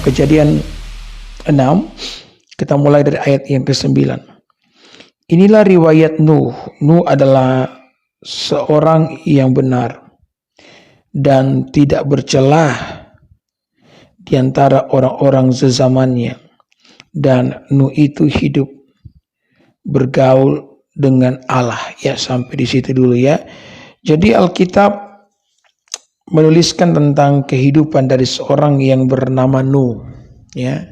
Kejadian 6, kita mulai dari ayat yang ke-9. Inilah riwayat Nuh. Nuh adalah seorang yang benar dan tidak bercelah di antara orang-orang sezamannya. Dan Nuh itu hidup bergaul dengan Allah. Ya, sampai di situ dulu ya. Jadi Alkitab menuliskan tentang kehidupan dari seorang yang bernama Nuh, ya.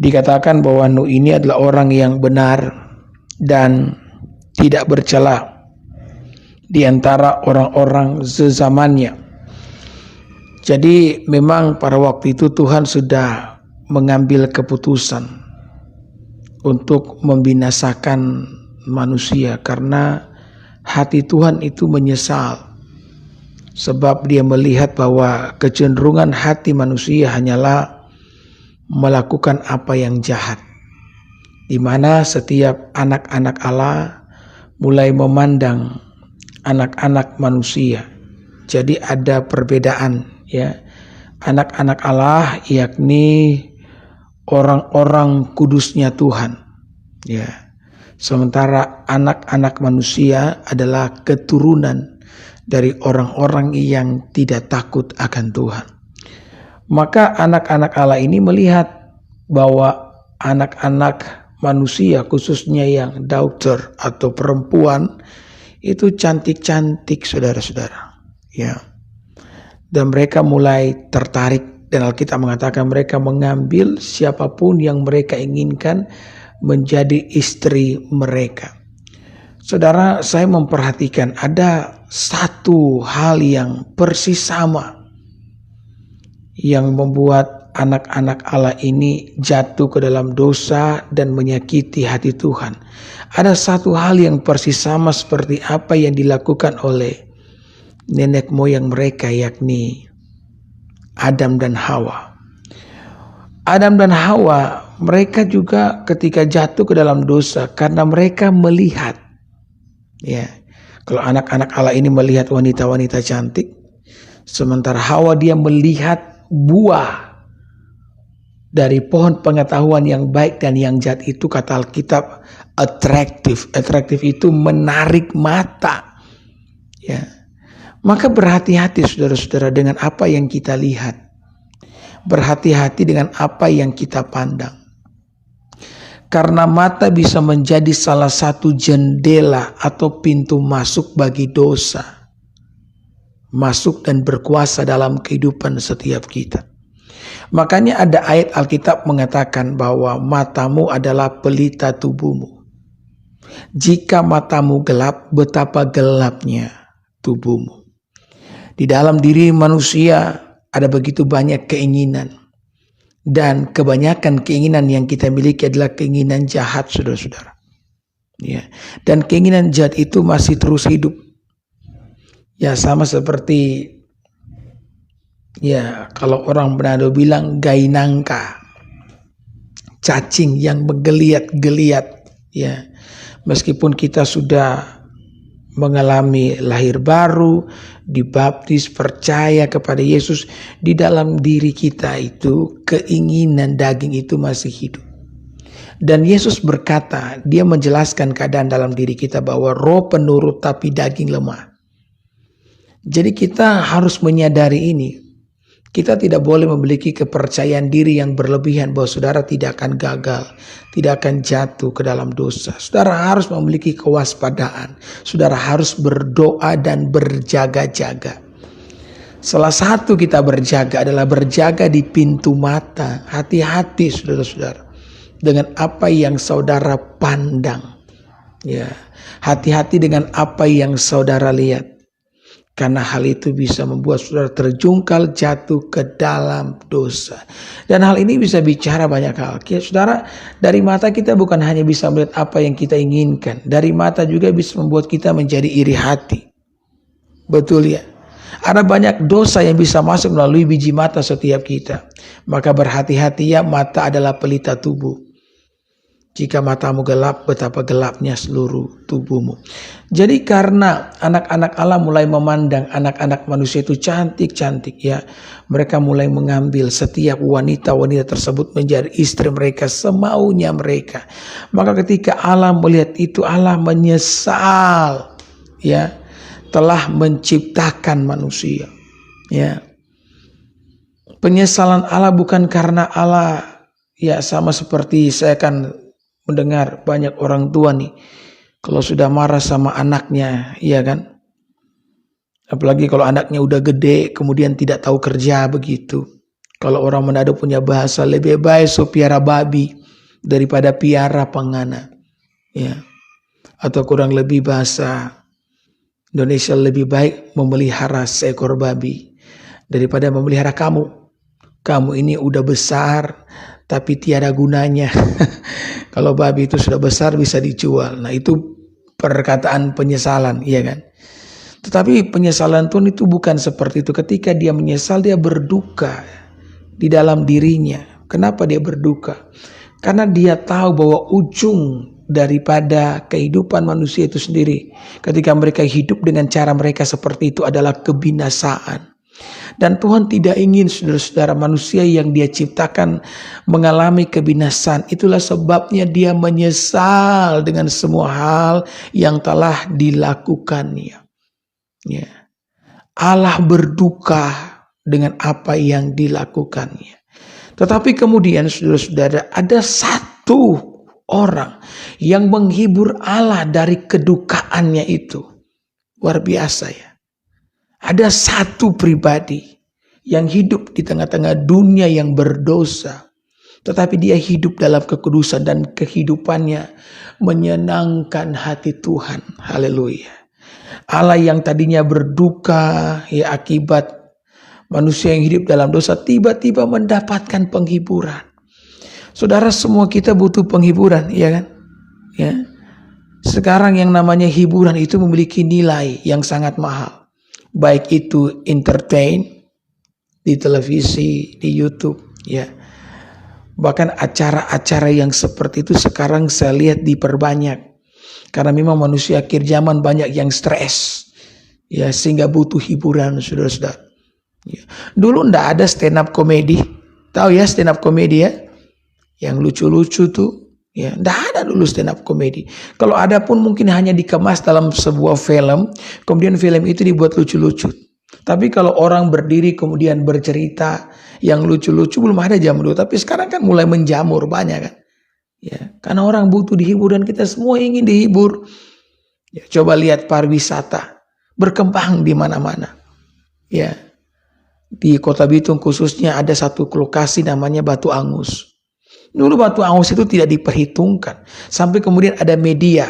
Dikatakan bahwa Nuh ini adalah orang yang benar dan tidak bercela di antara orang-orang sezamannya. Jadi memang pada waktu itu Tuhan sudah mengambil keputusan untuk membinasakan manusia karena hati Tuhan itu menyesal. Sebab dia melihat bahwa kecenderungan hati manusia hanyalah melakukan apa yang jahat. Di mana setiap anak-anak Allah mulai memandang anak-anak manusia. Jadi ada perbedaan ya. Anak-anak Allah yakni orang-orang kudusnya Tuhan. Ya. Sementara anak-anak manusia adalah keturunan dari orang-orang yang tidak takut akan Tuhan. Maka anak-anak Allah ini melihat bahwa anak-anak manusia khususnya yang daughter atau perempuan itu cantik-cantik saudara-saudara. Ya. Dan mereka mulai tertarik dan Alkitab mengatakan mereka mengambil siapapun yang mereka inginkan menjadi istri mereka. Saudara, saya memperhatikan ada satu hal yang persis sama yang membuat anak-anak Allah ini jatuh ke dalam dosa dan menyakiti hati Tuhan. Ada satu hal yang persis sama seperti apa yang dilakukan oleh nenek moyang mereka, yakni Adam dan Hawa. Adam dan Hawa, mereka juga ketika jatuh ke dalam dosa karena mereka melihat, ya, kalau anak-anak Allah ini melihat wanita-wanita cantik, sementara Hawa dia melihat buah dari pohon pengetahuan yang baik dan yang jahat itu, kata Alkitab, atraktif. Atraktif itu menarik mata. Ya. Maka berhati-hati saudara-saudara dengan apa yang kita lihat. Berhati-hati dengan apa yang kita pandang. Karena mata bisa menjadi salah satu jendela atau pintu masuk bagi dosa. Masuk dan berkuasa dalam kehidupan setiap kita. Makanya ada ayat Alkitab mengatakan bahwa matamu adalah pelita tubuhmu. Jika matamu gelap, betapa gelapnya tubuhmu. Di dalam diri manusia ada begitu banyak keinginan. Dan kebanyakan keinginan yang kita miliki adalah keinginan jahat, saudara-saudara. Ya. Dan keinginan jahat itu masih terus hidup. Ya, sama seperti ya kalau orang Manado bilang gainangka, cacing yang menggeliat-geliat. Ya, meskipun kita sudah mengalami lahir baru, dibaptis, percaya kepada Yesus, di dalam diri kita itu keinginan daging itu masih hidup. Dan Yesus berkata, dia menjelaskan keadaan dalam diri kita bahwa roh penurut tapi daging lemah. Jadi kita harus menyadari ini. Kita tidak boleh memiliki kepercayaan diri yang berlebihan bahwa saudara tidak akan gagal, tidak akan jatuh ke dalam dosa. Saudara harus memiliki kewaspadaan. Saudara harus berdoa dan berjaga-jaga. Salah satu kita berjaga adalah berjaga di pintu mata. Hati-hati saudara-saudara dengan apa yang saudara pandang. Ya, hati-hati dengan apa yang saudara lihat. Karena hal itu bisa membuat saudara terjungkal jatuh ke dalam dosa. Dan hal ini bisa bicara banyak hal. Saudara, dari mata kita bukan hanya bisa melihat apa yang kita inginkan. Dari mata juga bisa membuat kita menjadi iri hati. Betul ya? Ada banyak dosa yang bisa masuk melalui biji mata setiap kita. Maka berhati-hati ya, mata adalah pelita tubuh. Jika matamu gelap, betapa gelapnya seluruh tubuhmu. Jadi karena anak-anak Allah mulai memandang anak-anak manusia itu cantik-cantik ya. Mereka mulai mengambil setiap wanita-wanita tersebut menjadi istri mereka semaunya mereka. Maka ketika Allah melihat itu, Allah menyesal ya, telah menciptakan manusia ya. Penyesalan Allah bukan karena Allah ya, sama seperti saya kan mendengar banyak orang tua nih, kalau sudah marah sama anaknya, iya kan? Apalagi kalau anaknya udah gede, kemudian tidak tahu kerja begitu. Kalau orang Manado punya bahasa, lebih baik so piara babi daripada piara pangana. Ya. Atau kurang lebih bahasa Indonesia, lebih baik memelihara seekor babi daripada memelihara kamu. Kamu ini udah besar, tapi tiada gunanya. Kalau babi itu sudah besar bisa dijual. Nah itu perkataan penyesalan, iya kan? Tetapi penyesalan Tuhan itu bukan seperti itu. Ketika dia menyesal, dia berduka di dalam dirinya. Kenapa dia berduka? Karena dia tahu bahwa ujung daripada kehidupan manusia itu sendiri, ketika mereka hidup dengan cara mereka seperti itu, adalah kebinasaan. Dan Tuhan tidak ingin saudara-saudara manusia yang dia ciptakan mengalami kebinasaan. Itulah sebabnya dia menyesal dengan semua hal yang telah dilakukannya. Ya. Allah berduka dengan apa yang dilakukannya. Tetapi kemudian saudara-saudara, ada satu orang yang menghibur Allah dari kedukaannya itu. Luar biasa ya. Ada satu pribadi yang hidup di tengah-tengah dunia yang berdosa, tetapi dia hidup dalam kekudusan dan kehidupannya menyenangkan hati Tuhan. Haleluya. Allah yang tadinya berduka ya akibat manusia yang hidup dalam dosa, tiba-tiba mendapatkan penghiburan. Saudara, semua kita butuh penghiburan, ya kan? Ya. Sekarang yang namanya hiburan itu memiliki nilai yang sangat mahal. Baik itu entertain di televisi, di YouTube, ya. Bahkan acara-acara yang seperti itu sekarang saya lihat diperbanyak. Karena memang manusia akhir zaman banyak yang stres, ya, sehingga butuh hiburan, saudara-saudara. Ya. Dulu ndak ada stand up komedi, tahu ya stand up komedi ya, yang lucu-lucu tuh. Ya, ndak ada dulu stand up komedi. Kalau ada pun mungkin hanya dikemas dalam sebuah film, kemudian film itu dibuat lucu-lucu. Tapi kalau orang berdiri kemudian bercerita yang lucu-lucu belum ada zaman dulu. Tapi sekarang kan mulai menjamur banyak kan. Ya, karena orang butuh dihibur dan kita semua ingin dihibur. Ya, coba lihat pariwisata berkembang di mana-mana. Ya, di Kota Bitung khususnya ada satu lokasi namanya Batu Angus. Dulu Batu Angus itu tidak diperhitungkan, sampai kemudian ada media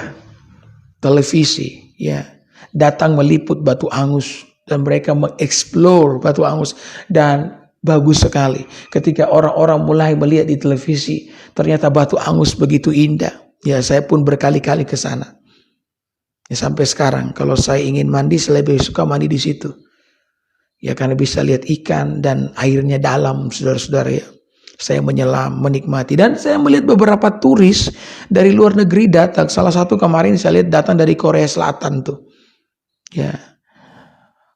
televisi ya datang meliput Batu Angus dan mereka mengeksplor Batu Angus, dan bagus sekali ketika orang-orang mulai melihat di televisi ternyata Batu Angus begitu indah. Ya, saya pun berkali-kali ke sana. Ya, sampai sekarang kalau saya ingin mandi saya lebih suka mandi di situ. Ya, karena bisa lihat ikan dan airnya dalam, saudara-saudara ya. Saya menyelam, menikmati. Dan saya melihat beberapa turis dari luar negeri datang. Salah satu kemarin saya lihat datang dari Korea Selatan tuh. Ya.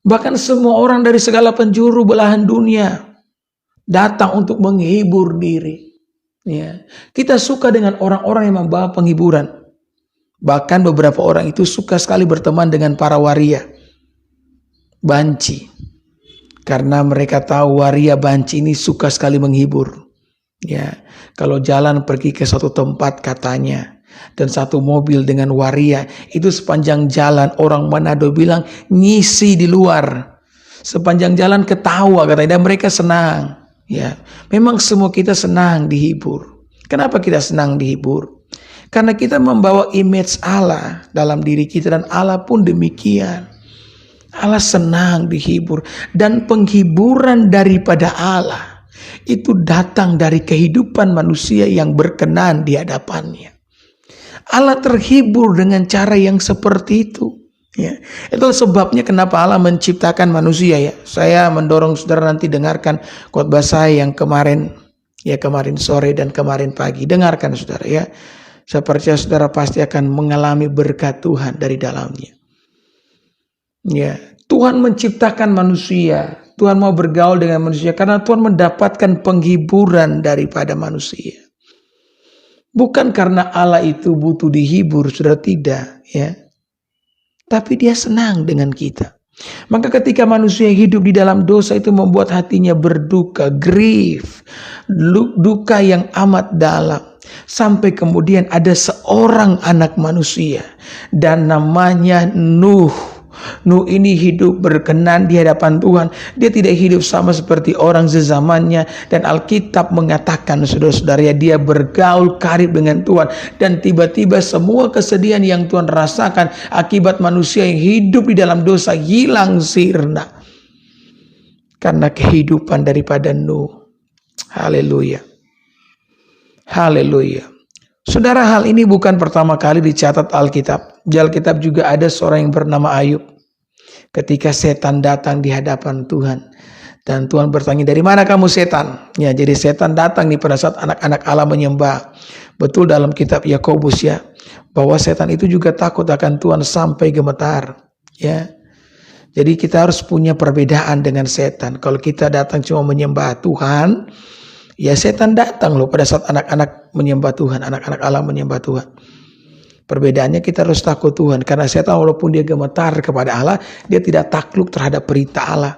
Bahkan semua orang dari segala penjuru belahan dunia datang untuk menghibur diri. Ya. Kita suka dengan orang-orang yang membawa penghiburan. Bahkan beberapa orang itu suka sekali berteman dengan para waria, banci. Karena mereka tahu waria banci ini suka sekali menghibur. Ya, kalau jalan pergi ke suatu tempat katanya, dan satu mobil dengan waria, itu sepanjang jalan orang Manado bilang ngisi di luar. Sepanjang jalan ketawa katanya, dan mereka senang. Ya, memang semua kita senang dihibur. Kenapa kita senang dihibur? Karena kita membawa image Allah dalam diri kita, dan Allah pun demikian. Allah senang dihibur, dan penghiburan daripada Allah itu datang dari kehidupan manusia yang berkenan di hadapannya. Allah terhibur dengan cara yang seperti itu. Ya, itu sebabnya kenapa Allah menciptakan manusia ya. Saya mendorong saudara nanti dengarkan khotbah saya yang kemarin sore dan kemarin pagi. Dengarkan saudara ya. saya percaya saudara pasti akan mengalami berkat Tuhan dari dalamnya. Ya, Tuhan menciptakan manusia. Tuhan mau bergaul dengan manusia karena Tuhan mendapatkan penghiburan daripada manusia. Bukan karena Allah itu butuh dihibur, saudara, tidak, ya. Tapi dia senang dengan kita. Maka ketika manusia hidup di dalam dosa itu membuat hatinya berduka, grief, duka yang amat dalam. Sampai kemudian ada seorang anak manusia dan namanya Nuh. Nuh ini hidup berkenan di hadapan Tuhan. Dia tidak hidup sama seperti orang sezamannya. Dan Alkitab mengatakan, saudara-saudara, dia bergaul karib dengan Tuhan. Dan tiba-tiba semua kesedihan yang Tuhan rasakan akibat manusia yang hidup di dalam dosa hilang sirna. Karena kehidupan daripada Nuh. Haleluya. Haleluya. Saudara, hal ini bukan pertama kali dicatat Alkitab. Di Alkitab juga ada seorang yang bernama Ayub. Ketika setan datang di hadapan Tuhan. Dan Tuhan bertanya, dari mana kamu setan? Ya, jadi setan datang nih pada saat anak-anak Allah menyembah. Betul dalam kitab Yakobus ya. Bahwa setan itu juga takut akan Tuhan sampai gemetar. Ya. Jadi kita harus punya perbedaan dengan setan. Kalau kita datang cuma menyembah Tuhan. Ya, setan datang loh pada saat anak-anak menyembah Tuhan. Anak-anak Allah menyembah Tuhan. Perbedaannya kita harus takut Tuhan. Karena setan walaupun dia gemetar kepada Allah, dia tidak takluk terhadap perintah Allah.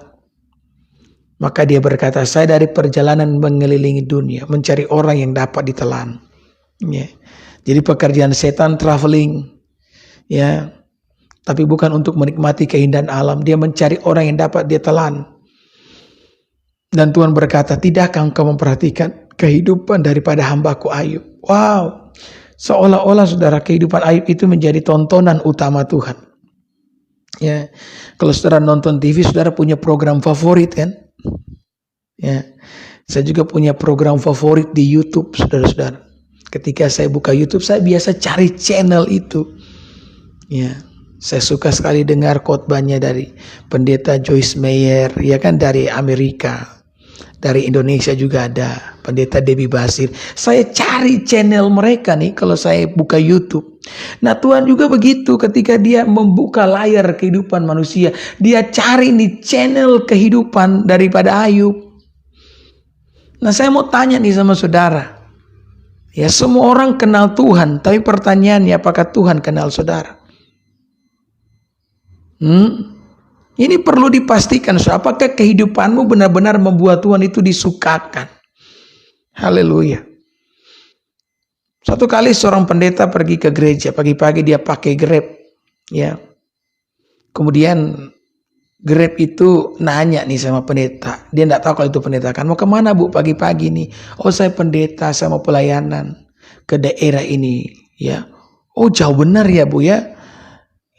Maka dia berkata, saya dari perjalanan mengelilingi dunia, mencari orang yang dapat ditelan. Ya. Jadi pekerjaan setan traveling. Ya. Tapi bukan untuk menikmati keindahan alam. Dia mencari orang yang dapat dia telan. Dan Tuhan berkata, tidakkah engkau memperhatikan kehidupan daripada hambaku Ayub? Wow. Seolah-olah saudara, kehidupan Ayub itu menjadi tontonan utama Tuhan. Ya, kalau saudara nonton TV, saudara punya program favorit kan? Ya, saya juga punya program favorit di YouTube, saudara-saudara. Ketika saya buka YouTube, saya biasa cari channel itu. Ya, saya suka sekali dengar khotbahnya dari pendeta Joyce Meyer, ya kan, dari Amerika. Dari Indonesia juga ada pendeta Debbie Basir. Saya cari channel mereka nih kalau saya buka YouTube. Nah, Tuhan juga begitu ketika dia membuka layar kehidupan manusia. Dia cari nih channel kehidupan daripada Ayub. Nah, saya mau tanya nih sama saudara. Ya, semua orang kenal Tuhan. Tapi pertanyaannya, apakah Tuhan kenal saudara? Ini perlu dipastikan, apakah kehidupanmu benar-benar membuat Tuhan itu disukakan. Haleluya. Satu kali seorang pendeta pergi ke gereja, pagi-pagi dia pakai Grab. Ya. Kemudian Grab itu nanya nih sama pendeta. Dia tidak tahu kalau itu pendeta kan. Mau kemana bu pagi-pagi nih? Oh, saya pendeta, saya mau pelayanan ke daerah ini. Ya. Oh, jauh benar ya bu ya.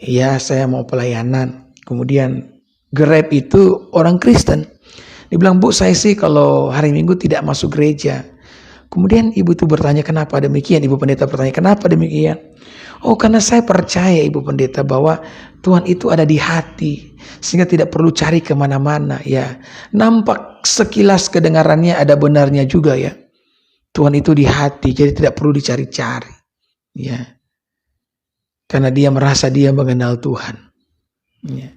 Ya, saya mau pelayanan. Kemudian Grab itu orang Kristen. Dia bilang, bu saya sih kalau hari Minggu tidak masuk gereja. Kemudian ibu itu bertanya, kenapa demikian? Ibu pendeta bertanya, kenapa demikian? Oh, karena saya percaya ibu pendeta bahwa Tuhan itu ada di hati. Sehingga tidak perlu cari kemana-mana ya. Nampak sekilas kedengarannya ada benarnya juga ya. Tuhan itu di hati, jadi tidak perlu dicari-cari. Ya. Karena dia merasa dia mengenal Tuhan. Ya.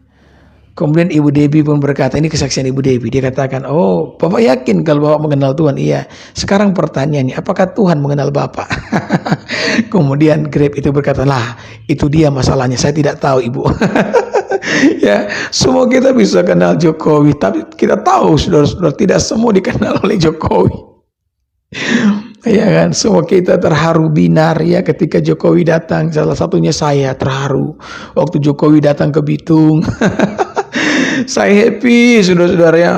Kemudian Ibu Debbie pun berkata, ini kesaksian Ibu Debbie. Dia katakan, oh Bapak yakin kalau Bapak mengenal Tuhan? Iya. Sekarang pertanyaannya, apakah Tuhan mengenal Bapak? Kemudian Grab itu berkata, lah itu dia masalahnya, saya tidak tahu Ibu. Ya, semua kita bisa kenal Jokowi, tapi kita tahu saudara-saudara tidak semua dikenal oleh Jokowi. Ya kan, semua kita terharu binar ya ketika Jokowi datang. Salah satunya saya terharu waktu Jokowi datang ke Bitung. Saya happy saudara-saudara ya.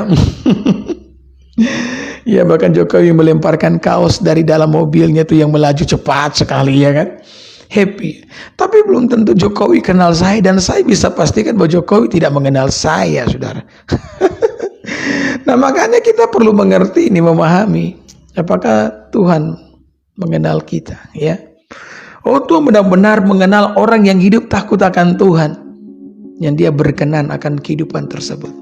Ya, bahkan Jokowi melemparkan kaos dari dalam mobilnya tuh yang melaju cepat sekali ya kan. Happy. Tapi belum tentu Jokowi kenal saya, dan saya bisa pastikan bahwa Jokowi tidak mengenal saya, saudara. Nah, makanya kita perlu mengerti ini, memahami apakah Tuhan mengenal kita ya. Oh, Tuhan benar-benar mengenal orang yang hidup takut akan Tuhan, yang dia berkenan akan kehidupan tersebut.